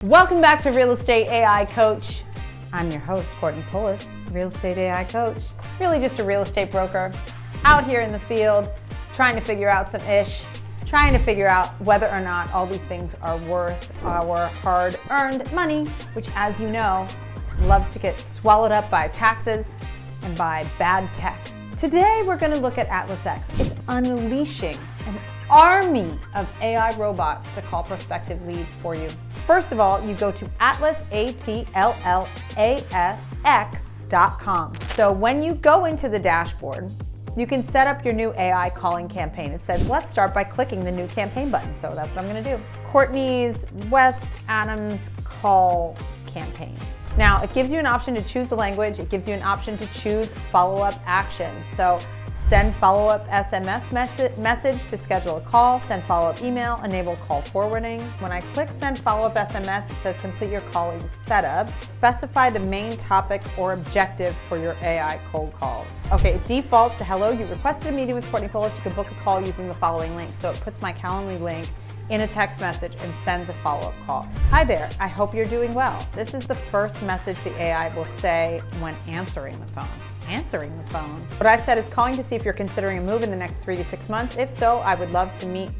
Welcome back to Real Estate AI Coach. I'm your host, Courtney Pullis, Real Estate AI Coach. Really just a real estate broker out here in the field, trying to figure out some ish, trying to figure out whether or not all these things are worth our hard-earned money, which, as you know, loves to get swallowed up by taxes and by bad tech. Today, we're going to look at Atllas X. It's unleashing an army of AI robots to call prospective leads for you. First of all, you go to Atllas, ATLLASX.com. So when you go into the dashboard, you can set up your new AI calling campaign. It says, let's start by clicking the new campaign button. So that's what I'm going to do. Courtney's West Adams call campaign. Now, it gives you an option to choose the language. It gives you an option to choose follow-up actions. So send follow-up SMS message to schedule a call, send follow-up email, enable call forwarding. When I click send follow-up SMS, it says complete your calling setup. Specify the main topic or objective for your AI cold calls. Okay, it defaults to hello, you requested a meeting with Courtney Pullis. You can book a call using the following link. So it puts my Calendly link in a text message and sends a follow-up call. Hi there, I hope you're doing well. This is the first message the AI will say when answering the phone. Answering the phone. What I said is calling to see if you're considering a move in the next 3 to 6 months. If so, I would love to meet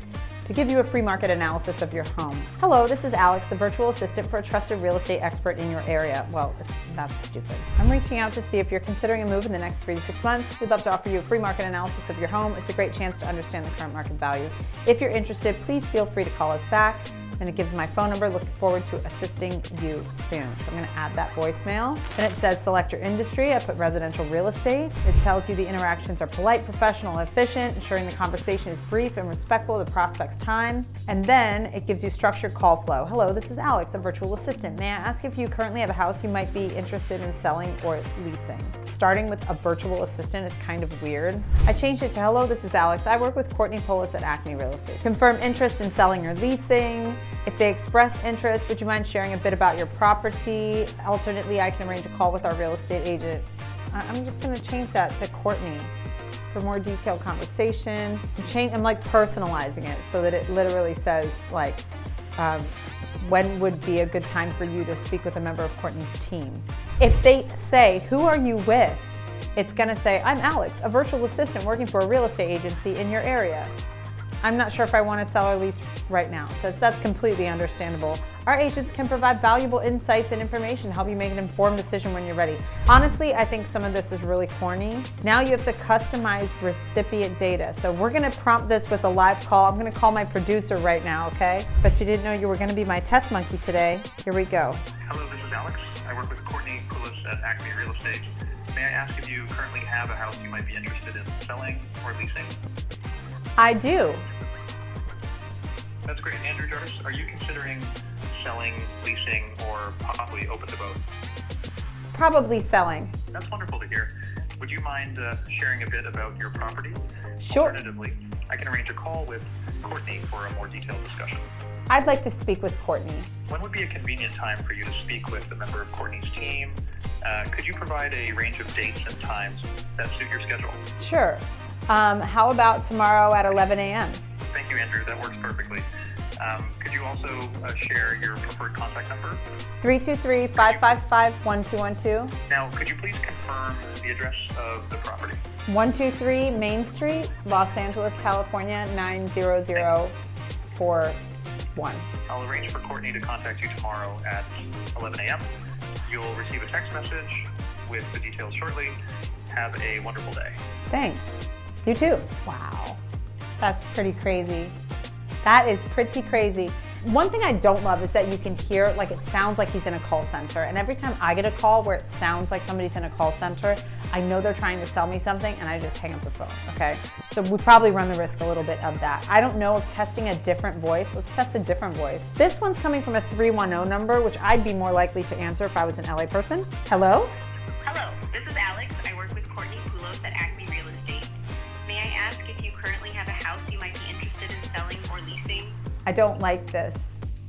to give you a free market analysis of your home. Hello, this is Alex, the virtual assistant for a trusted real estate expert in your area. Well, that's stupid. I'm reaching out to see if you're considering a move in the next 3 to 6 months. We'd love to offer you a free market analysis of your home. It's a great chance to understand the current market value. If you're interested, please feel free to call us back. And it gives my phone number. Looking forward to assisting you soon. So I'm going to add that voicemail. Then it says select your industry. I put residential real estate. It tells you the interactions are polite, professional, and efficient, ensuring the conversation is brief and respectful of the prospect's time. And then it gives you structured call flow. Hello, this is Alex, a virtual assistant. May I ask if you currently have a house you might be interested in selling or leasing? Starting with a virtual assistant is kind of weird. I changed it to hello, this is Alex. I work with Courtney Pullis at Acme Real Estate. Confirm interest in selling or leasing. If they express interest, would you mind sharing a bit about your property? Alternately, I can arrange a call with our real estate agent. I'm just going to change that to Courtney for more detailed conversation. I'm like personalizing it so that it literally says like, when would be a good time for you to speak with a member of Courtney's team? If they say, who are you with? It's going to say, I'm Alex, a virtual assistant working for a real estate agency in your area. I'm not sure if I want to sell or lease right now. It says that's completely understandable. Our agents can provide valuable insights and information to help you make an informed decision when you're ready. Honestly, I think some of this is really corny. Now you have to customize recipient data. So we're going to prompt this with a live call. I'm going to call my producer right now, okay? But you didn't know you were going to be my test monkey today. Here we go. Hello, this is Alex. I work with Courtney Pullis at Acme Real Estate. May I ask if you currently have a house you might be interested in selling or leasing? I do. That's great. Andrew Jarvis, are you considering selling, leasing, or possibly open to both? Probably selling. That's wonderful to hear. Would you mind sharing a bit about your property? Sure. Alternatively, I can arrange a call with Courtney for a more detailed discussion. I'd like to speak with Courtney. When would be a convenient time for you to speak with a member of Courtney's team? Could you provide a range of dates and times that suit your schedule? Sure. How about tomorrow at 11 a.m.? Thank you, Andrew. That works perfectly. Could you also share your preferred contact number? 323-555-1212. Now, could you please confirm the address of the property? 123 Main Street, Los Angeles, California, 90041. I'll arrange for Courtney to contact you tomorrow at 11 a.m. You'll receive a text message with the details shortly. Have a wonderful day. Thanks. You too. Wow. That's pretty crazy. That is pretty crazy. One thing I don't love is that you can hear, like, it sounds like he's in a call center. And every time I get a call where it sounds like somebody's in a call center, I know they're trying to sell me something and I just hang up the phone, okay? So we probably run the risk a little bit of that. I don't know if testing a different voice, let's test a different voice. This one's coming from a 310 number, which I'd be more likely to answer if I was an LA person. Hello? Hello, this is Alex. I work with Courtney Pullis at Acme Real Estate. May I ask if you currently have a house you might be interested in selling or leasing? I don't like this.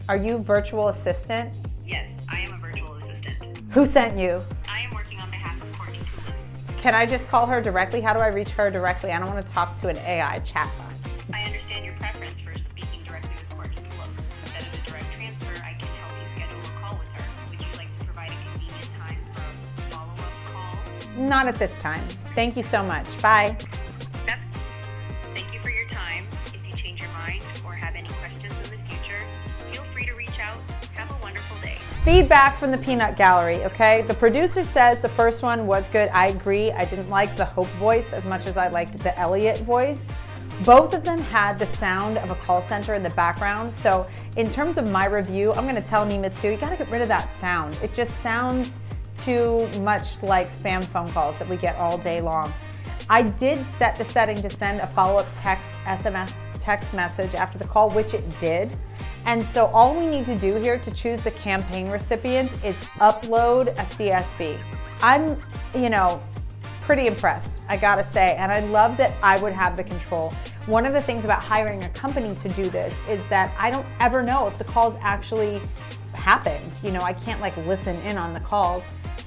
Are you virtual assistant? Yes, I am a virtual assistant. Who sent you? I am working on behalf of Courtney Pullis. Can I just call her directly? How do I reach her directly? I don't want to talk to an AI chatbot. I understand your preference for speaking directly with Courtney Pullis. Instead of a direct transfer, I can help you schedule a Not at this time. Thank you so much. Bye. Thank you for your time. If you change your mind or have any questions in the future, feel free to reach out. Have a wonderful day. Feedback from the peanut gallery, okay? The producer says the first one was good. I agree. I didn't like the Hope voice as much as I liked the Elliot voice. Both of them had the sound of a call center in the background. So in terms of my review, I'm gonna tell Nima too, you gotta get rid of that sound. It just sounds too much like spam phone calls that we get all day long. I did set the setting to send a follow-up text, SMS text message after the call, which it did. And so all we need to do here to choose the campaign recipients is upload a CSV. I'm, pretty impressed, I gotta say, and I love that I would have the control. One of the things about hiring a company to do this is that I don't ever know if the calls actually happened. I can't listen in on the calls.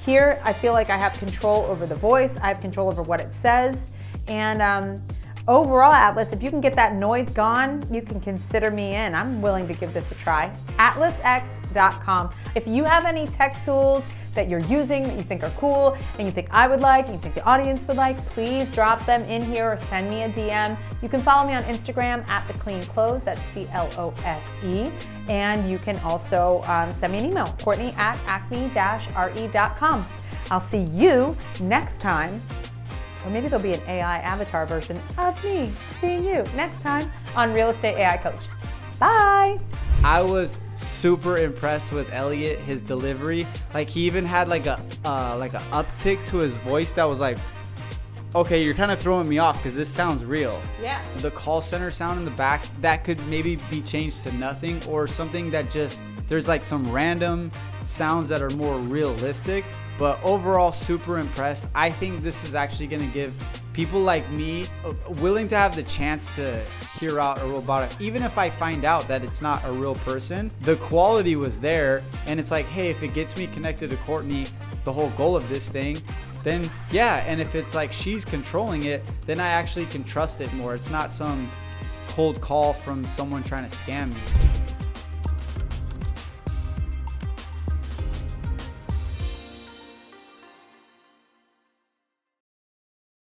Here, I feel like I have control over the voice, I have control over what it says, and overall, Atlas, if you can get that noise gone, you can consider me in. I'm willing to give this a try. AtlasX.com. If you have any tech tools that you're using that you think are cool and you think I would like and you think the audience would like, please drop them in here or send me a DM. You can follow me on Instagram at @thecleanclose, that's CLOSE, and you can also send me an email, Courtney@acme-re.com. I'll see you next time. Or maybe there'll be an AI avatar version of me seeing you next time on Real Estate AI Coach. Bye. I was super impressed with Elliot, his delivery. He even had a uptick to his voice that was okay, you're kind of throwing me off because this sounds real. Yeah. The call center sound in the back, that could maybe be changed to nothing, or something that just, there's some random sounds that are more realistic. But overall, super impressed. I think this is actually going to give people like me willing to have the chance to hear out a robotic, even if I find out that it's not a real person, the quality was there. And it's hey, if it gets me connected to Courtney, the whole goal of this thing, then yeah. And if it's she's controlling it, then I actually can trust it more. It's not some cold call from someone trying to scam me.